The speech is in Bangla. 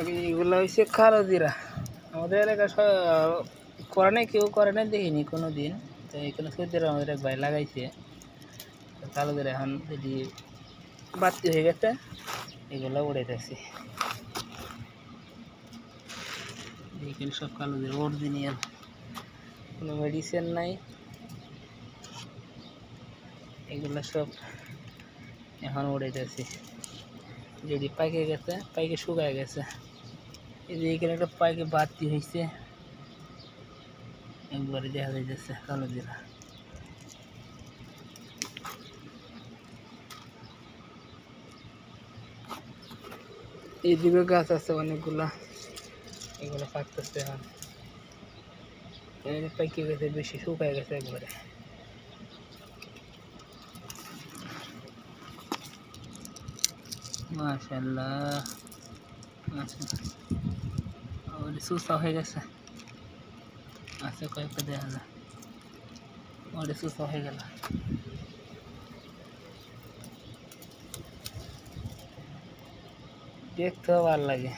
এগুলো হচ্ছে কালোজিরা। আমাদের এলাকা করে নাই, কেউ করে নাই, দেখিনি কোনো দিন। তো এখানে সৌদিরা আমাদের এক ভাই লাগাইছে কালোজিরা। এখন যদি বাড়তি হয়ে গেছে এগুলো উড়াইতেছি। এখানে সব কালোজিরা অরিজিনাল, কোনো মেডিসিন নাই। এগুলো সব এখন উড়াইতেছি। যদি পাইকে গেছে, পাইকে শুকায় গেছে। এই যে এখানে একটা পাইকে বাড়তি হয়েছে, একবারে দেখা যাইতেছে কালোজিরা। এইদিকে গাছ আছে অনেকগুলা, এগুলো পাকতেছে এখন। পাইকে গেছে, বেশি শুকায় গেছে একবারে। মাশাআল্লাহ, আচ্ছা সুস্থ হয়ে গেছে। আচ্ছা কয়েকটা দেখা যায়, ওটা সুস্থ হয়ে গেল। দেখতেও ভালো লাগে।